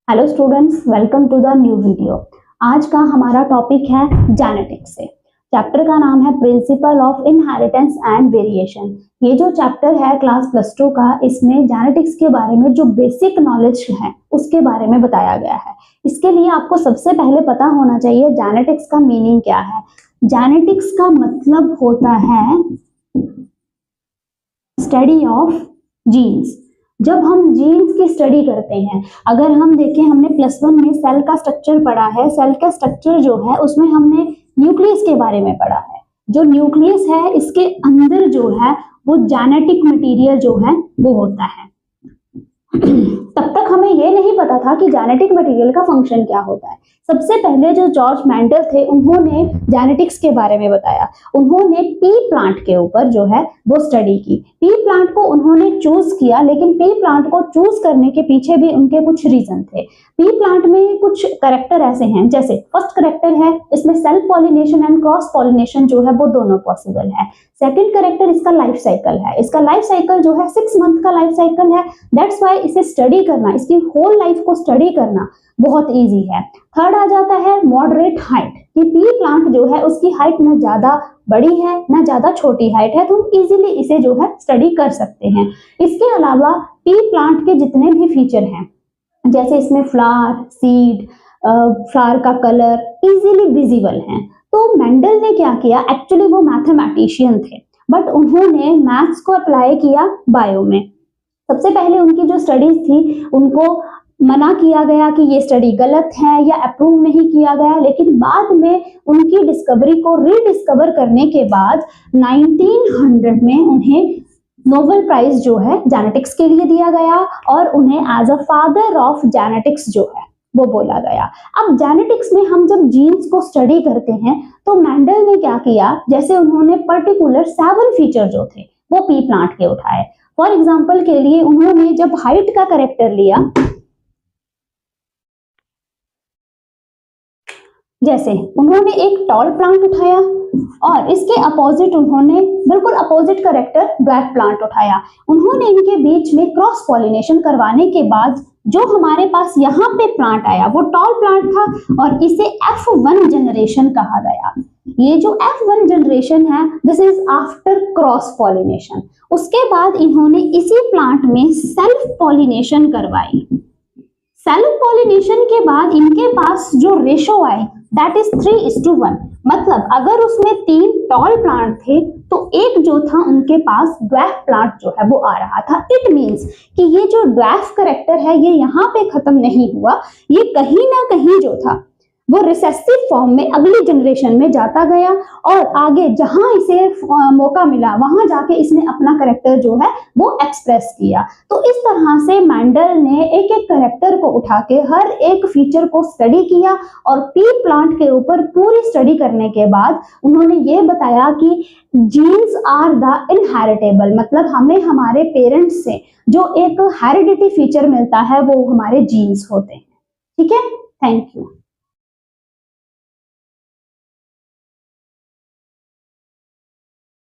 Hello students, welcome to the new video. आज का हमारा टॉपिक है जेनेटिक्स से। चैप्टर का नाम है principle of inheritance and variation. ये जो चैप्टर है क्लास +2 का, इसमें जेनेटिक्स के बारे में जो बेसिक नॉलेज है उसके बारे में बताया गया है। इसके लिए आपको सबसे पहले पता होना चाहिए जेनेटिक्स का मीनिंग क्या है। जेनेटिक्स का मतलब होता है स्टडी ऑफ जीन्स। जब हम जीन्स की स्टडी करते हैं, अगर हम देखें, हमने +1 में सेल का स्ट्रक्चर पढ़ा है। सेल का स्ट्रक्चर जो है उसमें हमने न्यूक्लियस के बारे में पढ़ा है। जो न्यूक्लियस है इसके अंदर जो है वो जेनेटिक मटेरियल जो है वो होता है। तब तक हमें ये नहीं पता था कि जेनेटिक मटेरियल का फंक्शन क्या होता है। सबसे पहले जो जॉर्ज मेंडल थे उन्होंने जेनेटिक्स के बारे में बताया। उन्होंने पी प्लांट के ऊपर जो है वो स्टडी की। पी प्लांट को उन्होंने चूज किया, लेकिन पी प्लांट को चूज करने के पीछे भी उनके कुछ रीजन थे। पी प्लांट में कुछ कैरेक्टर ऐसे हैं, जैसे फर्स्ट कैरेक्टर है इसमें self pollination and cross pollination जो है वो दोनों पॉसिबल है। सेकंड कैरेक्टर इसका लाइफ साइकिल है। इसका लाइफ साइकिल जो है 6 मंथ का लाइफ साइकिल है। दैट्स वाई इसे स्टडी करना, इसकी होल लाइफ को स्टडी करना बहुत इजी है। थर्ड आ जाता है मॉडरेट हाइट, कि पी प्लांट जो है उसकी हाइट ना ज्यादा बड़ी है ना ज्यादा छोटी हाइट है, तो हम इजीली इसे जो है स्टडी कर सकते हैं। इसके अलावा पी प्लांट के जितने भी फीचर हैं, जैसे इसमें फ्लावर, सीड, फ्लावर का कलर इजीली विजिबल हैं। तो मेंडल ने क्या किया, एक्चुअली वो मैथमेटिशियन थे, बट उन्होंने मैथ्स को अप्लाई किया बायो में। सबसे पहले उनकी जो स्टडीज थी उनको मना किया गया कि ये स्टडी गलत है या अप्रूव नहीं किया गया, लेकिन बाद में उनकी डिस्कवरी को रीडिस्कवर करने के बाद 1900 में उन्हें नोबेल प्राइज जो है जेनेटिक्स के लिए दिया गया और उन्हें as a father of genetics जो है वो बोला गया। अब जेनेटिक्स में हम जब जीन्स को स्टडी करते हैं तो मेंडल ने क्या किया, जैसे उन्होंने पर्टिकुलर 7 फीचर जो थे वो पी प्लांट के उठाए। फॉर एग्जाम्पल के लिए उन्होंने जब हाइट का कैरेक्टर लिया, जैसे उन्होंने एक टॉल प्लांट उठाया और इसके अपोजिट उन्होंने बिल्कुल अपोजिट कैरेक्टर ब्लैक प्लांट उठाया। उन्होंने इनके बीच में क्रॉस पॉलिनेशन करवाने के बाद जो हमारे पास यहाँ पे प्लांट आया वो टॉल प्लांट था और इसे F1 जनरेशन कहा गया। ये जो F1 जनरेशन है this is after cross pollination. उसके बाद इन्होंने इसी प्लांट में सेल्फ पॉलिनेशन करवाई। सेल्फ पॉलिनेशन के बाद इनके पास जो रेशो आए दैट इज 3:1। मतलब अगर उसमें 3 टॉल प्लांट थे तो एक जो था उनके पास ड्वार्फ प्लांट जो है वो आ रहा था। इट मींस कि ये जो ड्वार्फ कैरेक्टर है ये यहाँ पे खत्म नहीं हुआ, ये कहीं ना कहीं जो था वो रिसेसिव फॉर्म में अगली जनरेशन में जाता गया और आगे जहां इसे मौका मिला वहां जाके इसने अपना कैरेक्टर जो है वो एक्सप्रेस किया। तो इस तरह से मेंडल ने एक एक कैरेक्टर को उठा के हर एक फीचर को स्टडी किया और पी प्लांट के ऊपर पूरी स्टडी करने के बाद उन्होंने ये बताया कि जीन्स आर द इनहेरिटेबल, मतलब हमें हमारे पेरेंट्स से जो एक हेरिडिटी फीचर मिलता है वो हमारे जीन्स होते हैं। ठीक है, थैंक यू।